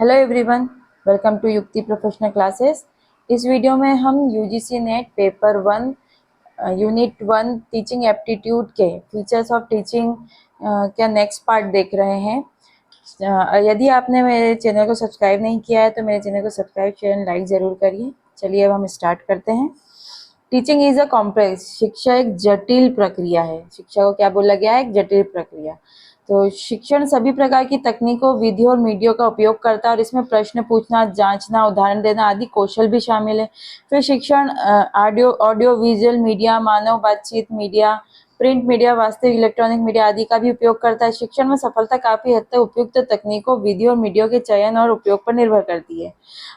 Hello everyone, welcome to युक्ति professional classes. इस video में हम UGC net paper 1 unit 1 teaching aptitude के फीचर्स ऑफ टीचिंग का नेक्स्ट पार्ट देख रहे हैं। यदि आपने मेरे चैनल को सब्सक्राइब नहीं किया है तो मेरे चैनल को सब्सक्राइब शेयर एंड लाइक ज़रूर करिए। चलिए अब हम स्टार्ट करते हैं। टीचिंग इज अ कॉम्प्लेक्स, शिक्षा एक जटिल प्रक्रिया है। शिक्षा को क्या बोला गया है? एक जटिल प्रक्रिया। तो शिक्षण सभी प्रकार की तकनीकों, विधियों और मीडिया का उपयोग करता है और इसमें प्रश्न पूछना, जांचना, उदाहरण देना आदि कौशल भी शामिल है। फिर शिक्षण ऑडियो विजुअल मीडिया, मानव बातचीत मीडिया, प्रिंट मीडिया, वास्तविक इलेक्ट्रॉनिक मीडिया आदि का भी उपयोग करता है। शिक्षण में सफलता काफी हद तक उपयुक्त तकनीकों, विधियों और मीडिया के चयन और उपयोग पर निर्भर करती है।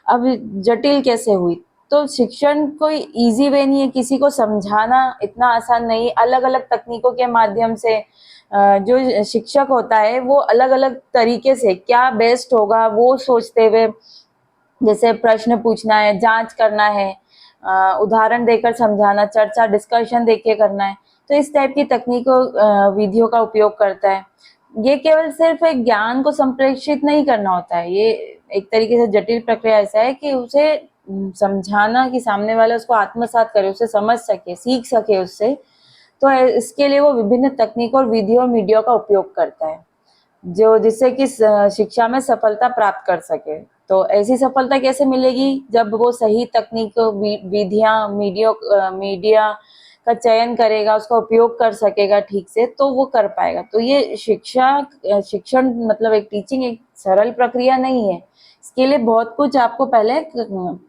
अब जटिल कैसे हुई? तो शिक्षण कोई इजी वे नहीं है, किसी को समझाना इतना आसान नहीं। अलग अलग तकनीकों के माध्यम से जो शिक्षक होता है वो अलग अलग तरीके से क्या बेस्ट होगा वो सोचते हुए, जैसे प्रश्न पूछना है, जांच करना है, उदाहरण देकर समझाना, चर्चा डिस्कशन देके करना है, तो इस टाइप की तकनीकों विधियों का उपयोग करता है। ये केवल सिर्फ एक ज्ञान को संप्रेषित नहीं करना होता है, ये एक तरीके से जटिल प्रक्रिया ऐसा है कि उसे समझाना कि सामने वाला उसको आत्मसात करे, उसे समझ सके, सीख सके उससे। तो इसके लिए वो विभिन्न तकनीकों और विधियों और मीडिया का उपयोग करता है, जो जिससे कि शिक्षा में सफलता प्राप्त कर सके। तो ऐसी सफलता कैसे मिलेगी? जब वो सही तकनीक, विधियां, मीडिया का चयन करेगा, उसका उपयोग कर सकेगा ठीक से, तो वो कर पाएगा। तो ये शिक्षण मतलब एक टीचिंग एक सरल प्रक्रिया नहीं है। इसके लिए बहुत कुछ आपको पहले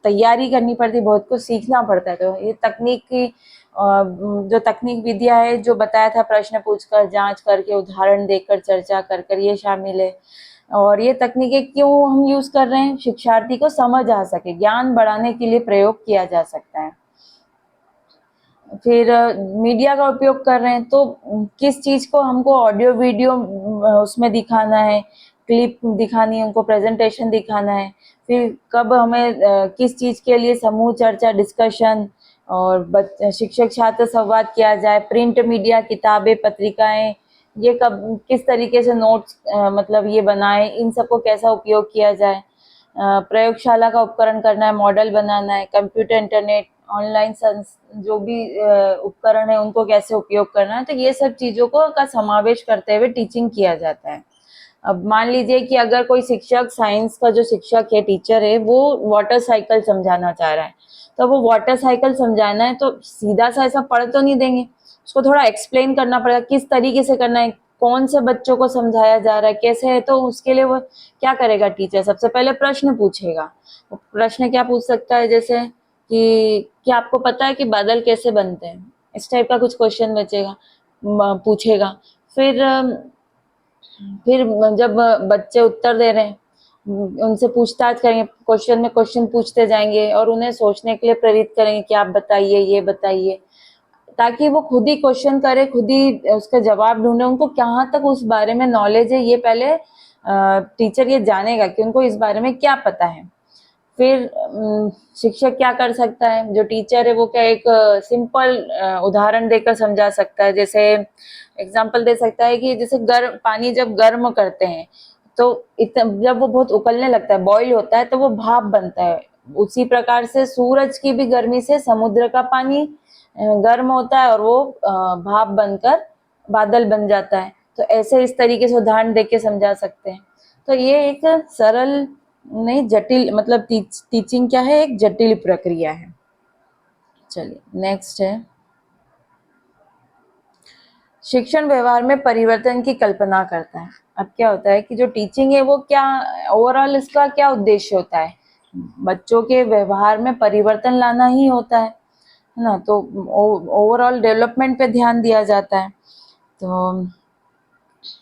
तैयारी करनी पड़ती है, बहुत कुछ सीखना पड़ता है। तो ये तकनीक की जो तकनीक विधिया है, जो बताया था, प्रश्न पूछकर, जांच करके, उदाहरण देकर, चर्चा कर कर, ये शामिल है। और ये तकनीकें क्यों हम यूज कर रहे हैं? शिक्षार्थी को समझ आ सके, ज्ञान बढ़ाने के लिए प्रयोग किया जा सकता है। फिर मीडिया का उपयोग कर रहे हैं तो किस चीज को हमको ऑडियो वीडियो उसमें दिखाना है, क्लिप दिखानी है, उनको प्रेजेंटेशन दिखाना है। फिर कब हमें किस चीज के लिए समूह चर्चा, डिस्कशन और शिक्षक छात्र संवाद किया जाए, प्रिंट मीडिया, किताबें, पत्रिकाएं, ये कब किस तरीके से नोट्स मतलब ये बनाए, इन सबको कैसा उपयोग किया जाए। प्रयोगशाला का उपकरण करना है, मॉडल बनाना है, कंप्यूटर, इंटरनेट, ऑनलाइन जो भी उपकरण है उनको कैसे उपयोग करना है। तो ये सब चीजों को का समावेश करते हुए टीचिंग किया जाता है। अब मान लीजिए कि अगर कोई शिक्षक, साइंस का जो शिक्षक है, टीचर है, वो वाटर साइकिल समझाना चाह रहा है, तो वो वाटर साइकिल समझाना है तो सीधा सा ऐसा पढ़ तो नहीं देंगे, उसको थोड़ा एक्सप्लेन करना पड़ेगा, किस तरीके से करना है, कौन से बच्चों को समझाया जा रहा है, कैसे है। तो उसके लिए वो क्या करेगा? टीचर सबसे पहले प्रश्न पूछेगा। प्रश्न क्या पूछ सकता है? जैसे कि क्या आपको पता है कि बादल कैसे बनते हैं? इस टाइप का कुछ क्वेश्चन बचेगा, पूछेगा। फिर जब बच्चे उत्तर दे रहे हैं, उनसे पूछताछ करेंगे, क्वेश्चन में क्वेश्चन पूछते जाएंगे और उन्हें सोचने के लिए प्रेरित करेंगे कि आप बताइए, ये बताइए, ताकि वो खुद ही क्वेश्चन करे, खुद ही उसका जवाब ढूंढे। उनको कहाँ तक उस बारे में नॉलेज है, ये पहले टीचर ये जानेगा कि उनको इस बारे में क्या पता है। फिर शिक्षक क्या कर सकता है? जो टीचर है वो क्या एक सिंपल उदाहरण देकर समझा सकता है। जैसे एग्जांपल दे सकता है कि जैसे गर्म पानी जब गर्म करते हैं तो जब वो बहुत उकलने लगता है, बॉईल होता है, तो वो भाप बनता है। उसी प्रकार से सूरज की भी गर्मी से समुद्र का पानी गर्म होता है और वो भाप बनकर बादल बन जाता है। तो ऐसे इस तरीके से उदाहरण देके समझा सकते हैं। तो ये एक सरल नहीं, जटिल मतलब टीचिंग क्या है? एक जटिल प्रक्रिया है। चलिए नेक्स्ट है, शिक्षण व्यवहार में परिवर्तन की कल्पना करता है। अब क्या होता है कि जो टीचिंग है वो क्या ओवरऑल इसका क्या उद्देश्य होता है? बच्चों के व्यवहार में परिवर्तन लाना ही होता है ना। तो ओवरऑल डेवलपमेंट पे ध्यान दिया जाता है। तो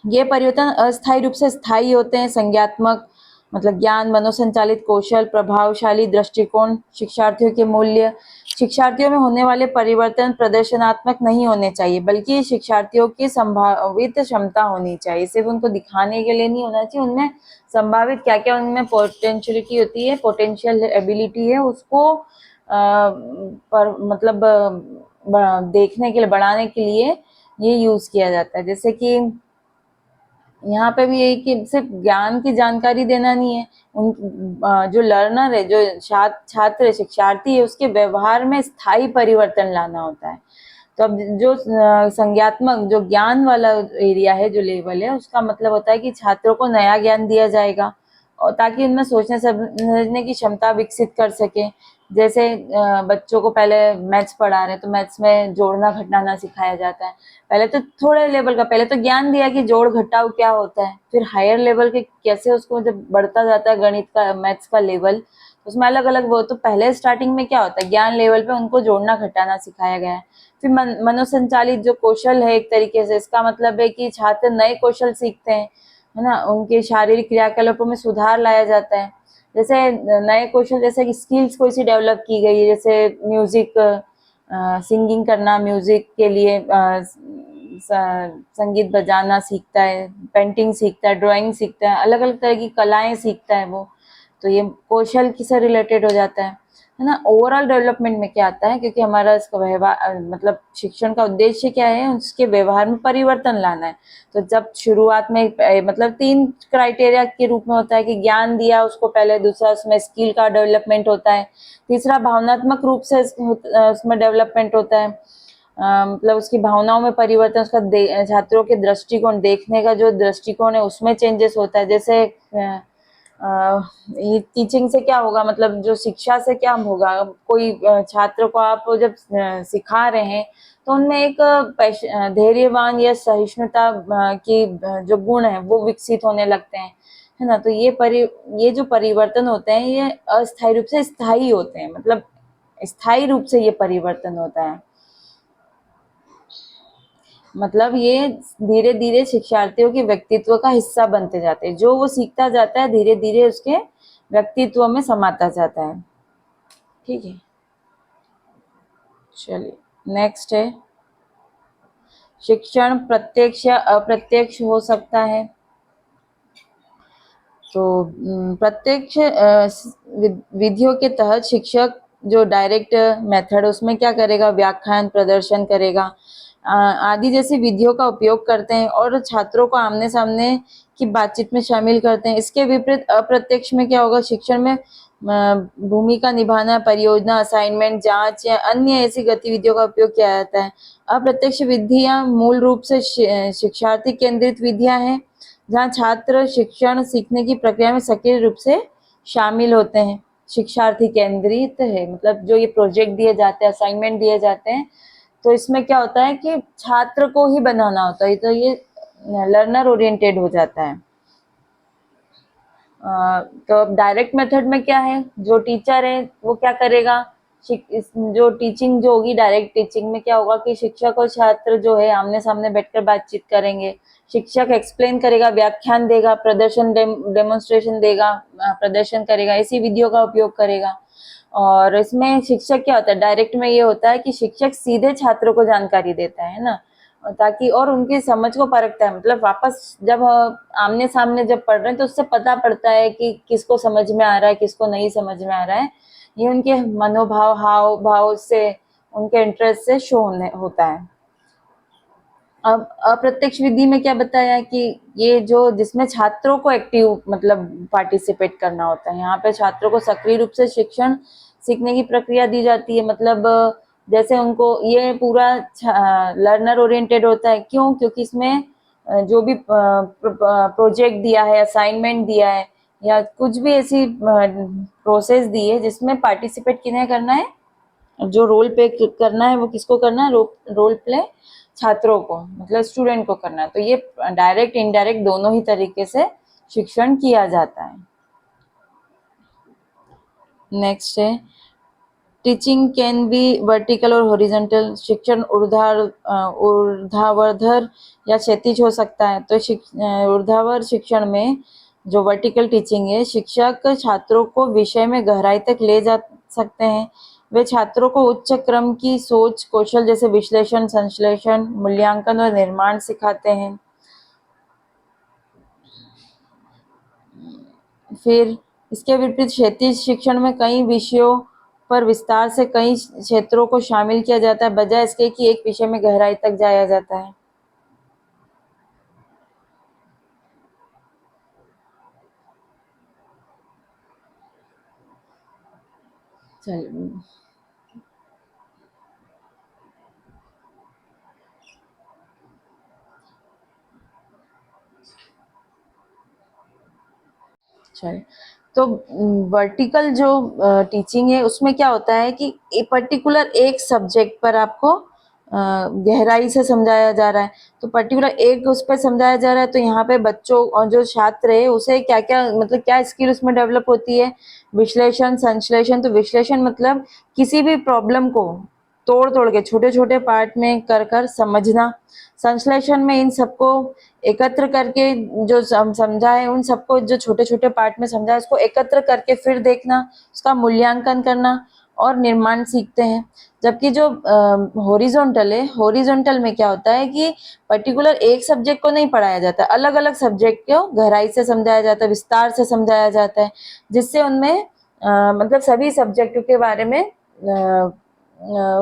ये परिवर्तन अस्थायी रूप से स्थायी होते हैं। संज्ञात्मक मतलब ज्ञान, मनोसंचालित कौशल, प्रभावशाली दृष्टिकोण, शिक्षार्थियों के मूल्य। शिक्षार्थियों में होने वाले परिवर्तन प्रदर्शनात्मक नहीं होने चाहिए, बल्कि शिक्षार्थियों की संभावित क्षमता होनी चाहिए। सिर्फ उनको दिखाने के लिए नहीं होना चाहिए, उनमें संभावित क्या क्या उनमें पोटेंशियलिटी होती है, पोटेंशियल एबिलिटी है, उसको पर मतलब देखने के लिए, बढ़ाने के लिए ये यूज किया जाता है। जैसे कि यहाँ पे भी यही कि सिर्फ ज्ञान की जानकारी देना नहीं है, उन जो लर्नर है, जो छात्र है, शिक्षार्थी है, उसके व्यवहार में स्थायी परिवर्तन लाना होता है। तो अब जो संज्ञात्मक जो ज्ञान वाला एरिया है, जो लेवल है, उसका मतलब होता है कि छात्रों को नया ज्ञान दिया जाएगा और ताकि उनमें सोचने समझने की क्षमता विकसित कर सके। जैसे बच्चों को पहले मैथ्स पढ़ा रहे हैं तो मैथ्स में जोड़ना घटाना सिखाया जाता है। पहले तो थोड़े लेवल का पहले तो ज्ञान दिया कि जोड़ घटाव क्या होता है, फिर हायर लेवल के कैसे उसको जब बढ़ता जाता है गणित का मैथ्स का लेवल, उसमें अलग अलग वो तो पहले स्टार्टिंग में क्या होता है ज्ञान लेवल पे उनको जोड़ना घटाना सिखाया गया है। फिर मनोसंचालित जो कौशल है एक तरीके से, इसका मतलब है कि छात्र नए कौशल सीखते हैं, है ना, उनके शारीरिक क्रियाकलापों में सुधार लाया जाता है। जैसे नए कौशल जैसे कि स्किल्स कोई सी डेवलप की गई है, जैसे म्यूजिक, सिंगिंग करना, म्यूजिक के लिए संगीत बजाना सीखता है, पेंटिंग सीखता है, ड्राइंग सीखता है, अलग अलग तरह की कलाएं सीखता है वो। तो ये कौशल किससे रिलेटेड हो जाता है ना। ओवरऑल डेवलपमेंट में क्या आता है, क्योंकि हमारा इसका व्यवहार मतलब शिक्षण का उद्देश्य क्या है, उसके व्यवहार में परिवर्तन लाना है। तो जब शुरुआत में मतलब 3 क्राइटेरिया के रूप में होता है कि ज्ञान दिया उसको पहले, दूसरा उसमें स्किल का डेवलपमेंट होता है, तीसरा भावनात्मक रूप से उसमें डेवलपमेंट होता है। मतलब उसकी भावनाओं में परिवर्तन, उसका छात्रों के दृष्टिकोण, देखने का जो दृष्टिकोण है उसमें चेंजेस होता है। जैसे ये टीचिंग से क्या होगा, मतलब जो शिक्षा से क्या होगा, कोई छात्र को आप जब सिखा रहे हैं तो उनमें एक धैर्यवान या सहिष्णुता की जो गुण है वो विकसित होने लगते हैं, है ना। तो ये जो परिवर्तन होते हैं ये अस्थायी रूप से स्थायी होते हैं, मतलब स्थायी रूप से ये परिवर्तन होता है। मतलब ये धीरे धीरे शिक्षार्थियों के व्यक्तित्व का हिस्सा बनते जाते हैं, जो वो सीखता जाता है धीरे धीरे उसके व्यक्तित्व में समाता जाता है। ठीक है, चलिए नेक्स्ट है, शिक्षण प्रत्यक्ष या अप्रत्यक्ष हो सकता है। तो प्रत्यक्ष विधियों के तहत शिक्षक जो डायरेक्ट मेथड उसमें क्या करेगा, व्याख्यान प्रदर्शन करेगा आदि जैसी विधियों का उपयोग करते हैं और छात्रों को आमने सामने की बातचीत में शामिल करते हैं। इसके विपरीत अप्रत्यक्ष में क्या होगा, शिक्षण में भूमिका निभाना, परियोजना, असाइनमेंट, जांच या अन्य ऐसी गतिविधियों का उपयोग किया जाता है। अप्रत्यक्ष विधियां मूल रूप से शिक्षार्थी केंद्रित विधियां हैं, जहाँ छात्र शिक्षण सीखने की प्रक्रिया में सक्रिय रूप से शामिल होते हैं। शिक्षार्थी केंद्रित है, मतलब जो ये प्रोजेक्ट दिए जाते हैं, असाइनमेंट दिए जाते हैं, तो इसमें क्या होता है कि छात्र को ही बनाना होता है, तो ये लर्नर ओरिएंटेड हो जाता है। तो डायरेक्ट मेथड में क्या है, जो टीचर है वो क्या करेगा, जो टीचिंग जो होगी डायरेक्ट टीचिंग में क्या होगा कि शिक्षक और छात्र जो है आमने सामने बैठकर बातचीत करेंगे। शिक्षक एक्सप्लेन करेगा, व्याख्यान देगा, प्रदर्शन डेमोन्स्ट्रेशन देगा, प्रदर्शन करेगा, इसी विधियों का उपयोग करेगा। और इसमें शिक्षक क्या होता है, डायरेक्ट में ये होता है कि शिक्षक सीधे छात्रों को जानकारी देता है ना, ताकि और उनकी समझ को परखता है। मतलब वापस जब आमने सामने जब पढ़ रहे हैं तो उससे पता पड़ता है कि किसको समझ में आ रहा है, किसको नहीं समझ में आ रहा है। ये उनके मनोभाव, हाव भाव से, उनके इंटरेस्ट से शो होता है। अब अप्रत्यक्ष विधि में क्या बताया कि ये जो जिसमें छात्रों को एक्टिव मतलब पार्टिसिपेट करना होता है, यहाँ पे छात्रों को सक्रिय रूप से शिक्षण सीखने की प्रक्रिया दी जाती है। मतलब जैसे उनको ये पूरा लर्नर ओरिएंटेड होता है, क्यों, क्योंकि इसमें जो भी प्रोजेक्ट दिया है, असाइनमेंट दिया है या कुछ भी ऐसी प्रोसेस दी है जिसमें पार्टिसिपेट किन्हें करना है, जो रोल प्ले करना है वो किसको करना है, रोल प्ले छात्रों को, मतलब स्टूडेंट को करना है। तो ये डायरेक्ट इनडायरेक्ट दोनों ही तरीके से शिक्षण किया जाता है। नेक्स्ट है, टीचिंग कैन बी वर्टिकल और हॉरिजॉन्टल। शिक्षण ऊर्ध्वाधर या क्षैतिज हो सकता है। तो ऊर्ध्वाधर शिक्षण में जो वर्टिकल टीचिंग है, शिक्षक छात्रों को विषय में गहराई तक ले जा सकते हैं। वे छात्रों को उच्च क्रम की सोच कौशल जैसे विश्लेषण, संश्लेषण, मूल्यांकन और निर्माण सिखाते हैं। फिर इसके विपरीत क्षैतिज शिक्षण में कई विषयों पर विस्तार से कई क्षेत्रों को शामिल किया जाता है, बजाय इसके कि एक विषय में गहराई तक जाया जाता है। चलिए चलिए तो वर्टिकल जो टीचिंग है उसमें क्या होता है कि एक पर्टिकुलर एक सब्जेक्ट पर आपको गहराई से समझाया जा रहा है, तो पर्टिकुलर एक उस पर समझाया जा रहा है, तो यहाँ पे बच्चों और जो छात्र है उसे क्या क्या मतलब क्या स्किल उसमें डेवलप होती है, विश्लेषण संश्लेषण। तो विश्लेषण मतलब किसी भी प्रॉब्लम को तोड़ तोड़ के छोटे छोटे पार्ट में कर कर समझना। संश्लेषण में इन सबको एकत्र करके जो समझा है उन सबको जो छोटे छोटे पार्ट में समझा है उसको एकत्र करके फिर देखना, उसका मूल्यांकन करना और निर्माण सीखते हैं। जबकि जो हॉरिजॉन्टल है, हॉरिजॉन्टल में क्या होता है कि पर्टिकुलर एक सब्जेक्ट को नहीं पढ़ाया जाता, अलग अलग सब्जेक्ट को गहराई से समझाया जाता है, विस्तार से समझाया जाता है, जिससे उनमें मतलब सभी सब्जेक्टों के बारे में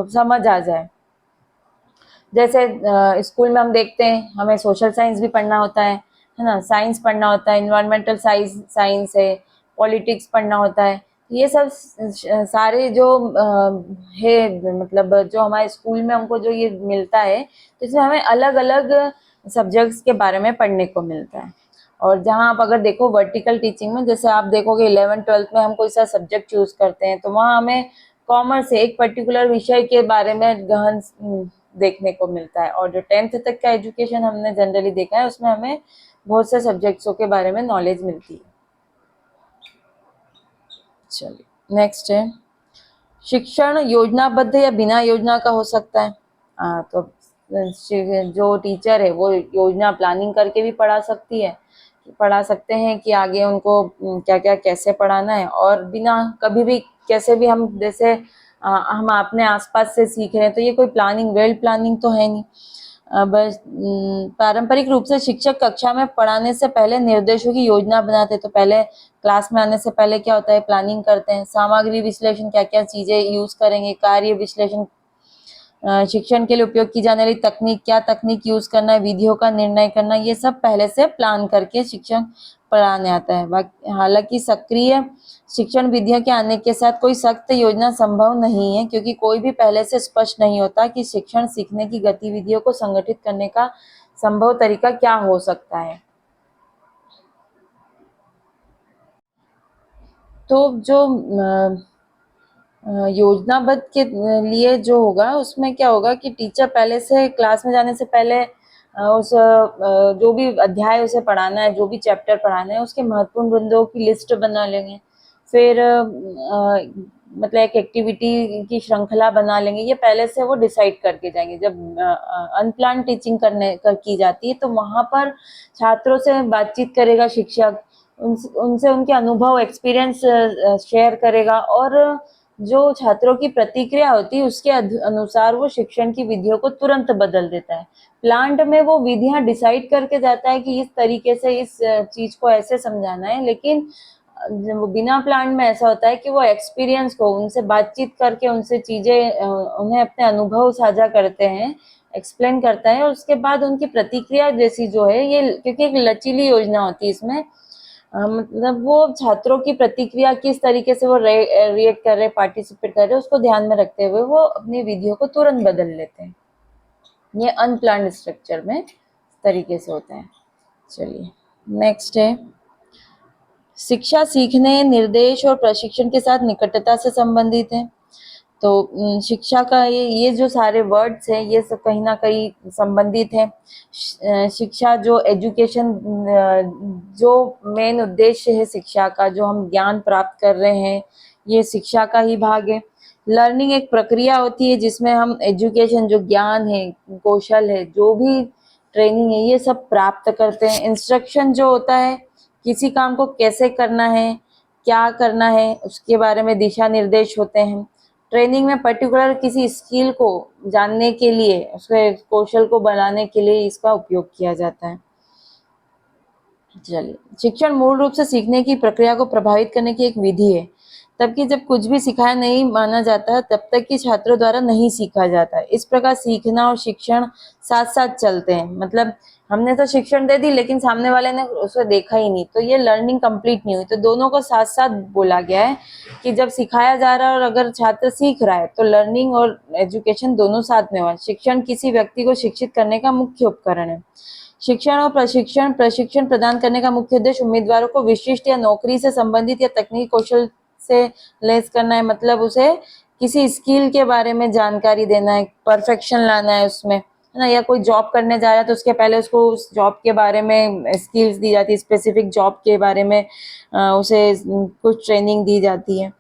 समझ आ जाए। जैसे स्कूल में हम देखते हैं हमें सोशल साइंस भी पढ़ना होता है ना, साइंस पढ़ना होता है, इन्वायरमेंटल साइंस है, पॉलिटिक्स पढ़ना होता है। ये सब सारे जो है मतलब जो हमारे स्कूल में हमको जो ये मिलता है, तो इसमें हमें अलग अलग सब्जेक्ट्स के बारे में पढ़ने को मिलता है। और जहाँ आप अगर देखो वर्टिकल टीचिंग में, जैसे आप देखोगे 11th-12th में हम कोई सा सब्जेक्ट चूज करते हैं, तो वहाँ हमें कॉमर्स से एक पर्टिकुलर विषय के बारे में गहन देखने को मिलता है। और जो 10th तक का एजुकेशन हमने जनरली देखा है उसमें हमें बहुत से सब्जेक्ट्सों के बारे में नॉलेज मिलती है। चलिए नेक्स्ट है, शिक्षण योजनाबद्ध या बिना योजना का हो सकता है। तो जो टीचर है वो योजना प्लानिंग करके भी पढ़ा सकते हैं कि आगे उनको क्या क्या कैसे पढ़ाना है, और बिना कभी भी कैसे भी हम जैसे हम अपने आसपास से सीख रहे हैं, तो ये कोई प्लानिंग वेल प्लानिंग तो है नहीं। बस पारंपरिक रूप से शिक्षक कक्षा में पढ़ाने से पहले निर्देशों की योजना बनाते, तो पहले क्लास में आने से पहले क्या होता है, प्लानिंग करते हैं, सामग्री विश्लेषण क्या क्या चीजें यूज करेंगे, कार्य विश्लेषण, शिक्षण के लिए उपयोग की जाने वाली तकनीक, क्या तकनीक यूज करना है, विधियों का निर्णय करना, ये सब पहले से प्लान करके शिक्षण पढ़ाने आता है। हालांकि सक्रिय शिक्षण विधियों के आने के साथ कोई सख्त योजना संभव नहीं है, क्योंकि कोई भी पहले से स्पष्ट नहीं होता कि शिक्षण सीखने की गतिविधियों को संगठित करने का संभव तरीका क्या हो सकता है। तो जो योजनाबद्ध के लिए जो होगा उसमें क्या होगा कि टीचर पहले से क्लास में जाने से पहले जो भी अध्याय उसे पढ़ाना है, जो भी चैप्टर पढ़ाना है, उसके महत्वपूर्ण बिंदुओं की लिस्ट बना लेंगे। फिर मतलब एक एक्टिविटी की श्रृंखला बना लेंगे, ये पहले से वो डिसाइड करके जाएंगे। जब अनप्लान टीचिंग की जाती है, तो वहाँ पर छात्रों से बातचीत करेगा शिक्षक, उनसे उनके अनुभव एक्सपीरियंस शेयर करेगा, और जो छात्रों की प्रतिक्रिया होती है उसके अनुसार वो शिक्षण की विधियों को तुरंत बदल देता है। प्लांट में वो विधियां डिसाइड करके जाता है कि इस तरीके से इस चीज को ऐसे समझाना है, लेकिन बिना प्लांट में ऐसा होता है कि वो एक्सपीरियंस को उनसे बातचीत करके उनसे चीजें उन्हें अपने अनुभव साझा करते हैं, एक्सप्लेन करता है, और उसके बाद उनकी प्रतिक्रिया जैसी जो है, ये क्योंकि एक लचीली योजना होती है इसमें, मतलब वो छात्रों की प्रतिक्रिया किस तरीके से वो रिएक्ट कर रहे, पार्टिसिपेट कर रहे, उसको ध्यान में रखते हुए वो अपनी विधियों को तुरंत बदल लेते हैं। ये अनप्लान्ड स्ट्रक्चर में तरीके से होता है। चलिए नेक्स्ट है, शिक्षा सीखने, निर्देश और प्रशिक्षण के साथ निकटता से संबंधित है। तो शिक्षा का ये जो सारे वर्ड्स हैं ये सब कहीं ना कहीं संबंधित है। शिक्षा जो एजुकेशन, जो मेन उद्देश्य है शिक्षा का, जो हम ज्ञान प्राप्त कर रहे हैं, ये शिक्षा का ही भाग है। लर्निंग एक प्रक्रिया होती है जिसमें हम एजुकेशन, जो ज्ञान है, कौशल है, जो भी ट्रेनिंग है, ये सब प्राप्त करते हैं। इंस्ट्रक्शन जो होता है, किसी काम को कैसे करना है, क्या करना है, उसके बारे में दिशा निर्देश होते हैं। ट्रेनिंग में पर्टिकुलर किसी स्किल को जानने के लिए, उसके कौशल को बढ़ाने के लिए इसका उपयोग किया जाता है। चलिए, शिक्षण मूल रूप से सीखने की प्रक्रिया को प्रभावित करने की एक विधि है, तबकि जब कुछ भी सिखाया नहीं माना जाता तब तक कि छात्रों द्वारा नहीं सीखा जाता। इस प्रकार सीखना और शिक्षण साथ साथ चलते हैं। मतलब हमने तो शिक्षण दे दी लेकिन सामने वाले ने उसे देखा ही नहीं, तो ये लर्निंग कंप्लीट नहीं हुई। तो दोनों को साथ साथ बोला गया है कि जब सिखाया जा रहा है और अगर छात्र सीख रहा है तो लर्निंग और एजुकेशन दोनों साथ में हुआ। शिक्षण किसी व्यक्ति को शिक्षित करने का मुख्य उपकरण है। शिक्षण और प्रशिक्षण प्रशिक्षण प्रदान करने का मुख्य उद्देश्य उम्मीदवारों को विशिष्ट या नौकरी से संबंधित या तकनीकी कौशल से लैस करना है। मतलब उसे किसी स्किल के बारे में जानकारी देना है, परफेक्शन लाना है उसमें, है ना। या कोई जॉब करने जा रहा है तो उसके पहले उसको उस जॉब के बारे में स्किल्स दी जाती है, स्पेसिफिक जॉब के बारे में उसे कुछ ट्रेनिंग दी जाती है।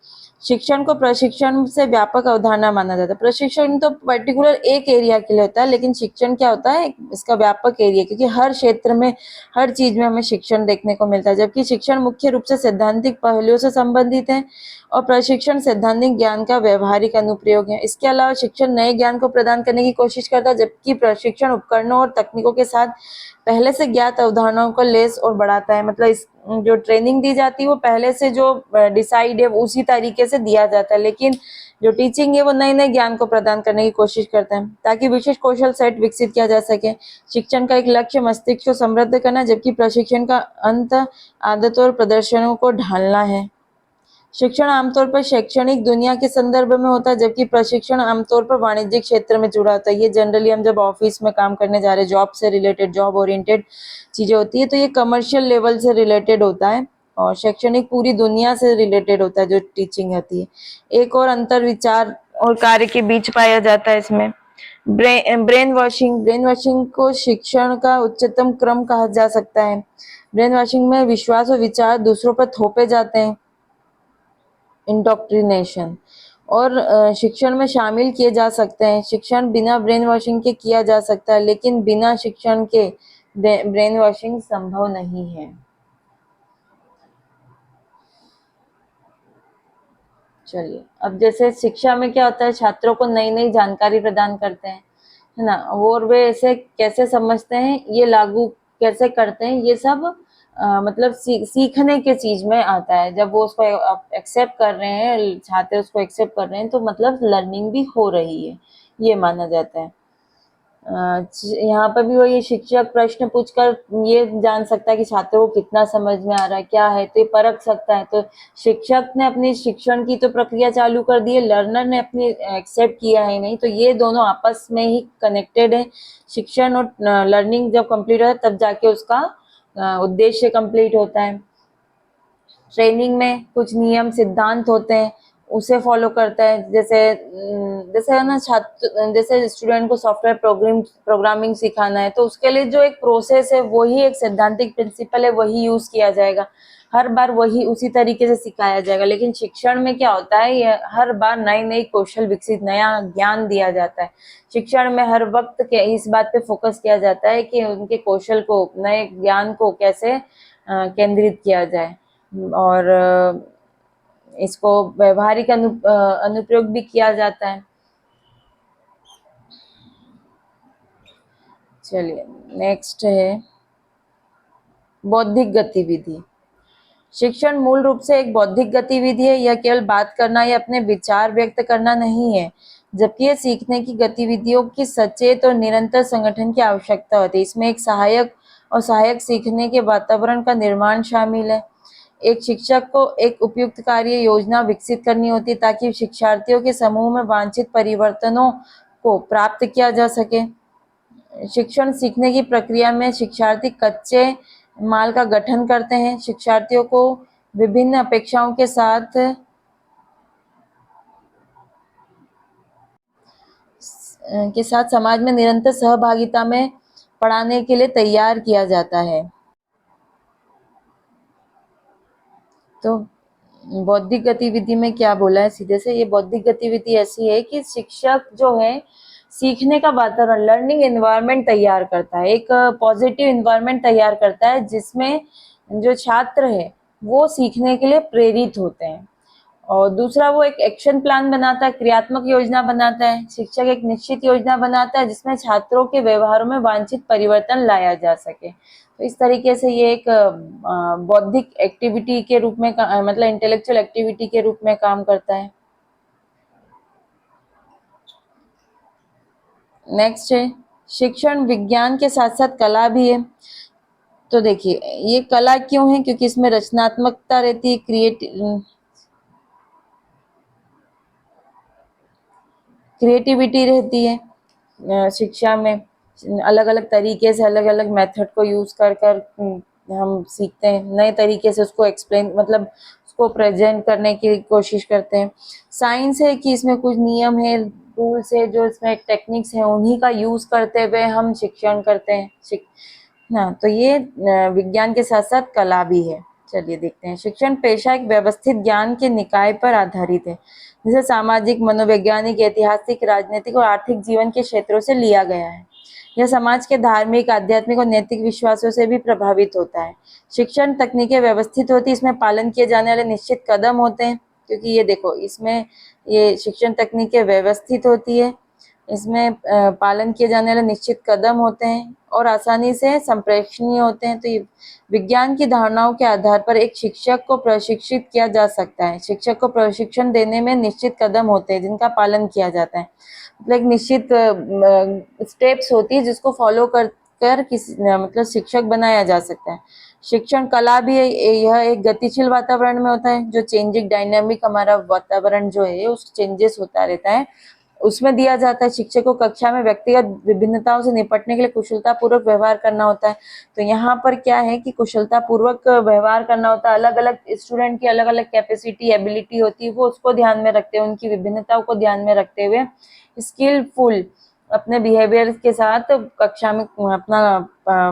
शिक्षण को प्रशिक्षण से व्यापक अवधारणा माना जाता है। प्रशिक्षण तो पर्टिकुलर एक एरिया के लिए होता है, लेकिन शिक्षण क्या होता है, इसका व्यापक एरिया, क्योंकि हर क्षेत्र में हर चीज में हमें शिक्षण देखने को मिलता है। जबकि शिक्षण मुख्य रूप से सैद्धांतिक पहलुओं से संबंधित है और प्रशिक्षण सैद्धांतिक ज्ञान का व्यवहारिक अनुप्रयोग है। इसके अलावा शिक्षण नए ज्ञान को प्रदान करने की कोशिश करता है, जबकि प्रशिक्षण उपकरणों और तकनीकों के साथ पहले से ज्ञात अवधारणाओं को लेस और बढ़ाता है। मतलब इस जो ट्रेनिंग दी जाती है वो पहले से जो डिसाइड है उसी तरीके से दिया जाता है, लेकिन जो टीचिंग है वो नए नए ज्ञान को प्रदान करने की कोशिश करता है ताकि विशेष कौशल सेट विकसित किया जा सके। शिक्षण का एक लक्ष्य मस्तिष्क को समृद्ध करना, जबकि प्रशिक्षण का अंत आदतों और प्रदर्शनों को ढालना है। शिक्षण आमतौर पर शैक्षणिक दुनिया के संदर्भ में होता है, जबकि प्रशिक्षण आमतौर पर वाणिज्यिक क्षेत्र में जुड़ा होता है। ये जनरली हम जब ऑफिस में काम करने जा रहे हैं, जॉब से रिलेटेड, जॉब ओरिएंटेड चीजें होती है, तो ये कमर्शियल लेवल से रिलेटेड होता है और शैक्षणिक पूरी दुनिया से रिलेटेड होता है जो टीचिंग होती है। एक और अंतर विचार और कार्य के बीच पाया जाता है इसमें। ब्रेन वॉशिंग को शिक्षण का उच्चतम क्रम कहा जा सकता है। ब्रेन वॉशिंग में विश्वास और विचार दूसरों पर थोपे जाते हैं, इंडोक्ट्रिनेशन, और शिक्षण में शामिल किए जा सकते हैं। शिक्षण बिना ब्रेन वॉशिंग के किया जा सकता है, लेकिन बिना शिक्षण के ब्रेन वॉशिंग संभव नहीं है। चलिए, अब जैसे शिक्षा में क्या होता है, छात्रों को नई नई जानकारी प्रदान करते हैं, है ना, और वे इसे कैसे समझते हैं, ये लागू कैसे करते हैं, ये सब मतलब सीखने के चीज में आता है। जब वो उसको एक्सेप्ट कर रहे हैं, छात्र उसको एक्सेप्ट कर रहे हैं, तो मतलब लर्निंग भी हो रही है, ये माना जाता है। यहाँ पर भी वही शिक्षक प्रश्न पूछकर ये जान सकता है कि छात्रों को कितना समझ में आ रहा है, क्या है, तो ये परख सकता है। तो शिक्षक ने अपनी शिक्षण की तो प्रक्रिया चालू कर दी है, लर्नर ने अपनी एक्सेप्ट किया है नहीं, तो ये दोनों आपस में ही कनेक्टेड है। शिक्षण और लर्निंग जब कंप्लीट होता है तब जाके उसका उद्देश्य कंप्लीट होता है। ट्रेनिंग में कुछ नियम सिद्धांत होते हैं, उसे फॉलो करता है। जैसे जैसे है ना, छात्र जैसे स्टूडेंट को सॉफ्टवेयर प्रोग्रामिंग सिखाना है, तो उसके लिए जो एक प्रोसेस है वही एक सैद्धांतिक प्रिंसिपल है, वही यूज किया जाएगा हर बार, वही उसी तरीके से सिखाया जाएगा। लेकिन शिक्षण में क्या होता है, ये हर बार नई नई कौशल विकसित, नया ज्ञान दिया जाता है। शिक्षण में हर वक्त के इस बात पे फोकस किया जाता है कि उनके कौशल को, नए ज्ञान को कैसे केंद्रित किया जाए, और इसको व्यवहारिक अनुप्रयोग भी किया जाता है। चलिए, नेक्स्ट है बौद्धिक गतिविधि। शिक्षण मूल रूप से एक बौद्धिक गतिविधि है। यह केवल बात करना या अपने विचार व्यक्त करना नहीं है, जबकि यह सीखने की गतिविधियों की सचेत और निरंतर संगठन की आवश्यकता होती है। इसमें एक सहायक और सहायक सीखने के वातावरण का निर्माण शामिल है। एक शिक्षक को एक उपयुक्त कार्य योजना विकसित करनी होती है ताकि शिक्षार्थियों के समूह में वांछित परिवर्तनों को प्राप्त किया जा सके। शिक्षण सीखने की प्रक्रिया में शिक्षार्थी कच्चे माल का गठन करते हैं। शिक्षार्थियों को विभिन्न अपेक्षाओं के साथ समाज में निरंतर सहभागिता में पढ़ाने के लिए तैयार किया जाता है। तो बौद्धिक गतिविधि में क्या बोला है सीधे से, ये बौद्धिक गतिविधि ऐसी है कि शिक्षक जो है सीखने का वातावरण, लर्निंग एनवायरनमेंट तैयार करता है, एक पॉजिटिव एनवायरनमेंट तैयार करता है जिसमें जो छात्र है वो सीखने के लिए प्रेरित होते हैं। और दूसरा, वो एक एक्शन प्लान बनाता है, क्रियात्मक योजना बनाता है। शिक्षक एक निश्चित योजना बनाता है जिसमें छात्रों के व्यवहारों में वांछित परिवर्तन लाया जा सके। तो इस तरीके से ये एक बौद्धिक एक्टिविटी के रूप में, मतलब इंटेलेक्चुअल एक्टिविटी के रूप में काम करता है। नेक्स्ट है शिक्षण विज्ञान के साथ साथ कला भी है। तो देखिए ये कला क्यों है, क्योंकि इसमें रचनात्मकता रहती है, क्रिएटिविटी रहती है। शिक्षा में अलग अलग तरीके से अलग अलग मेथड को यूज कर कर हम सीखते हैं, नए तरीके से उसको एक्सप्लेन मतलब उसको प्रेजेंट करने की कोशिश करते हैं। साइंस है कि इसमें कुछ नियम है, रूल्स है, जो इसमें टेक्निक्स है, उन्हीं का यूज करते हुए हम शिक्षण करते हैं ना। तो ये विज्ञान के साथ साथ कला भी है। चलिए देखते हैं। शिक्षण पेशा एक व्यवस्थित ज्ञान के निकाय पर आधारित है, जिसे सामाजिक, मनोवैज्ञानिक, ऐतिहासिक, राजनीतिक और आर्थिक जीवन के क्षेत्रों से लिया गया है। यह समाज के धार्मिक, आध्यात्मिक और नैतिक विश्वासों से भी प्रभावित होता है। शिक्षण तकनीकें व्यवस्थित होती है, इसमें पालन किए जाने वाले निश्चित कदम होते हैं, क्योंकि ये देखो इसमें ये शिक्षण तकनीकें व्यवस्थित होती है, इसमें पालन किए जाने वाले निश्चित कदम होते हैं और आसानी से संप्रेषणीय होते हैं। तो ये विज्ञान की धारणाओं के आधार पर एक शिक्षक को प्रशिक्षित किया जा सकता है। शिक्षक को प्रशिक्षण देने में निश्चित कदम होते हैं जिनका पालन किया जाता है, मतलब एक निश्चित स्टेप्स होती है जिसको फॉलो कर किसी मतलब शिक्षक बनाया जा सकता है। शिक्षण कला भी है, यह एक गतिशील वातावरण में होता है, जो चेंजिंग डायनामिक हमारा वातावरण जो है उस चेंजेस होता रहता है, उसमें दिया जाता है। शिक्षक को कक्षा में व्यक्तिगत विभिन्नताओं से निपटने के लिए कुशलता पूर्वक व्यवहार करना होता है। तो यहाँ पर क्या है कि कुशलता पूर्वक व्यवहार करना होता है, अलग अलग स्टूडेंट की अलग अलग कैपेसिटी, एबिलिटी होती है, वो उसको ध्यान में रखते हुए, उनकी विभिन्नताओं को ध्यान में रखते हुए स्किलफुल अपने बिहेवियर के साथ कक्षा में अपना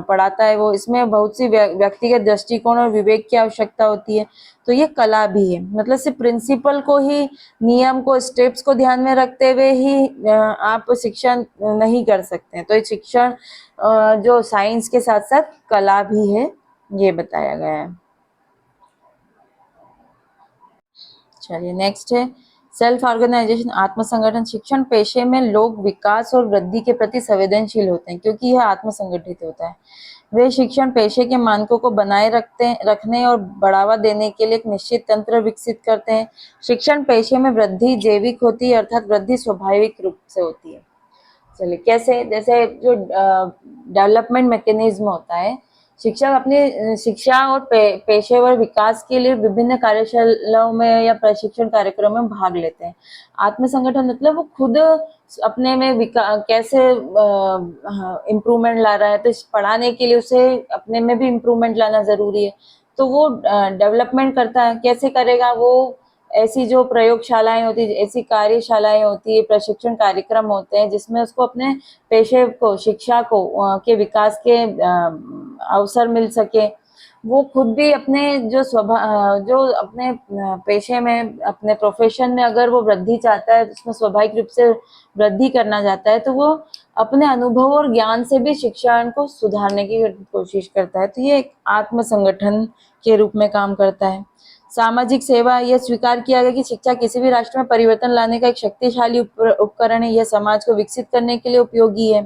पढ़ाता है वो। इसमें बहुत सी व्यक्तिगत दृष्टिकोण और विवेक की आवश्यकता होती है। तो ये कला भी है, मतलब सिर्फ प्रिंसिपल को ही, नियम को, स्टेप्स को ध्यान में रखते हुए ही आप शिक्षण नहीं कर सकते हैं। तो ये शिक्षण जो साइंस के साथ साथ कला भी है, ये बताया गया है। चलिए नेक्स्ट है सेल्फ ऑर्गेनाइजेशन, आत्मसंगठन। शिक्षण पेशे में लोग विकास और वृद्धि के प्रति संवेदनशील होते हैं, क्योंकि यह आत्मसंगठित होता है। वे शिक्षण पेशे के मानकों को बनाए रखने और बढ़ावा देने के लिए एक निश्चित तंत्र विकसित करते हैं। शिक्षण पेशे में वृद्धि जैविक होती है, अर्थात वृद्धि स्वाभाविक रूप से होती है। चलिए कैसे, जैसे जो डेवलपमेंट मैकेनिज्म होता है, शिक्षक अपनी शिक्षा और पेशेवर विकास के लिए विभिन्न कार्यशालाओं में या प्रशिक्षण कार्यक्रमों में भाग लेते हैं। आत्मसंगठन मतलब वो खुद अपने में कैसे इम्प्रूवमेंट ला रहा है, तो पढ़ाने के लिए उसे अपने में भी इम्प्रूवमेंट लाना जरूरी है। तो वो डेवलपमेंट करता है, कैसे करेगा वो, ऐसी जो प्रयोगशालाएं होती है, ऐसी कार्यशालाएं होती है, प्रशिक्षण कार्यक्रम होते हैं, जिसमें उसको अपने पेशे को, शिक्षा को के विकास के अवसर मिल सके। वो खुद भी अपने जो अपने पेशे में, अपने प्रोफेशन में अगर वो वृद्धि चाहता है, उसमें स्वाभाविक रूप से वृद्धि करना चाहता है, तो वो अपने अनुभव और ज्ञान से भी शिक्षण को सुधारने की कोशिश करता है। तो ये एक आत्म संगठन के रूप में काम करता है। सामाजिक सेवा, यह स्वीकार किया गया कि शिक्षा किसी भी राष्ट्र में परिवर्तन लाने का एक शक्तिशाली उपकरण है। यह समाज को विकसित करने के लिए उपयोगी है।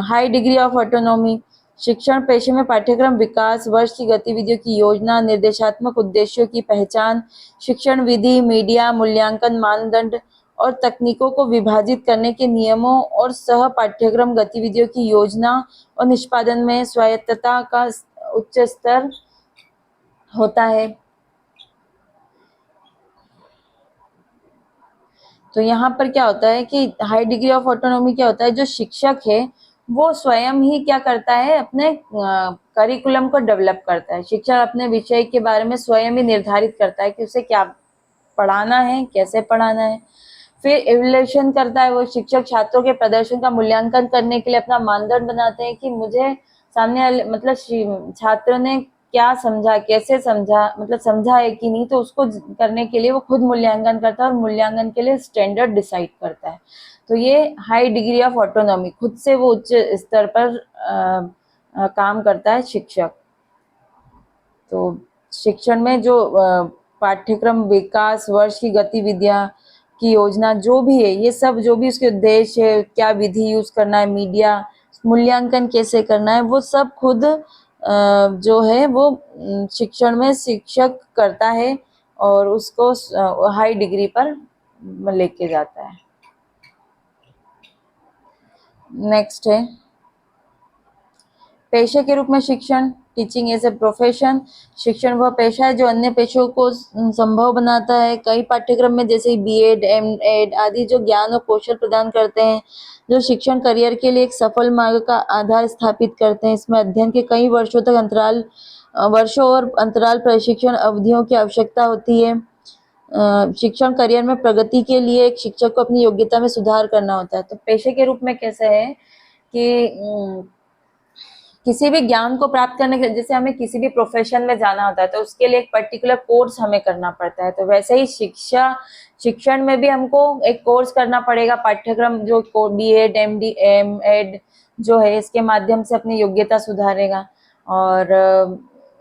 हाई डिग्री ऑफ ऑटोनॉमी, शिक्षण पेशे में पाठ्यक्रम विकास, वर्ष की गतिविधियों की योजना, निर्देशात्मक उद्देश्यों की पहचान, शिक्षण विधि, मीडिया, मूल्यांकन मानदंड और तकनीकों को विभाजित करने के नियमों और सह पाठ्यक्रम गतिविधियों की योजना और निष्पादन में स्वायत्तता का उच्च स्तर होता है। तो यहाँ पर क्या होता है कि हाई डिग्री ऑफ ऑटोनॉमी क्या होता है, जो शिक्षक है वो स्वयं ही क्या करता है, अपने करिकुलम को डेवलप करता है। शिक्षक अपने विषय के बारे में स्वयं ही निर्धारित करता है कि उसे क्या पढ़ाना है, कैसे पढ़ाना है। फिर इवैल्यूएशन करता है वो शिक्षक, छात्रों के प्रदर्शन का मूल्यांकन करने के लिए अपना मानदंड बनाते हैं कि मुझे सामने वाले मतलब छात्र ने क्या समझा, कैसे समझा, मतलब समझा है कि नहीं, तो उसको करने के लिए वो खुद मूल्यांकन करता है और मूल्यांकन के लिए स्टैंडर्ड डिसाइड करता है। तो ये हाई डिग्री ऑफ ऑटोनॉमी, खुद से वो उच्च स्तर पर काम करता है शिक्षक। तो शिक्षण में जो पाठ्यक्रम विकास, वर्ष की गतिविधियां की योजना जो भी है, ये सब जो भी उसके उद्देश्य है, क्या विधि यूज करना है, मीडिया, मूल्यांकन कैसे करना है, वो सब खुद जो है वो शिक्षण में शिक्षक करता है और उसको हाई डिग्री पर लेके जाता है। नेक्स्ट है पेशे के रूप में शिक्षण, टीचिंग एज ए प्रोफेशन। शिक्षण वह पेशा है जो अन्य पेशों को संभव बनाता है। कई पाठ्यक्रम में जैसे बीएड, एमएड आदि जो ज्ञान और कौशल प्रदान करते हैं, जो शिक्षण करियर के लिए एक सफल मार्ग का आधार स्थापित करते हैं। इसमें अध्ययन के कई वर्षों तक वर्षों और अंतराल प्रशिक्षण अवधियों की आवश्यकता होती है। शिक्षण करियर में प्रगति के लिए एक शिक्षक को अपनी योग्यता में सुधार करना होता है। तो पेशे के रूप में कैसे है कि किसी भी ज्ञान को प्राप्त करने के, जैसे हमें किसी भी प्रोफेशन में जाना होता है तो उसके लिए एक पर्टिकुलर कोर्स हमें करना पड़ता है। तो वैसे ही शिक्षण में भी हमको एक कोर्स करना पड़ेगा, पाठ्यक्रम जो बीएड, एमडी, एमएड जो है, इसके माध्यम से अपनी योग्यता सुधारेगा और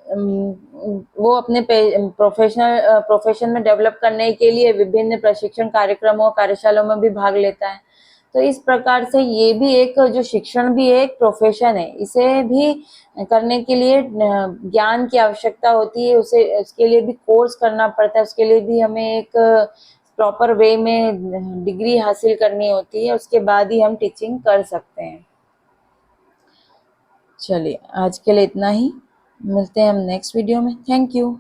वो अपने प्रोफेशन में डेवलप करने के लिए विभिन्न प्रशिक्षण कार्यक्रमों, कार्यशालाओं में भी भाग लेता है। तो इस प्रकार से ये भी एक जो शिक्षण भी एक प्रोफेशन है, इसे भी करने के लिए ज्ञान की आवश्यकता होती है, उसे उसके लिए भी कोर्स करना पड़ता है, उसके लिए भी हमें एक प्रॉपर वे में डिग्री हासिल करनी होती है, उसके बाद ही हम टीचिंग कर सकते हैं। चलिए आज के लिए इतना ही, मिलते हैं हम नेक्स्ट वीडियो में। Thank you.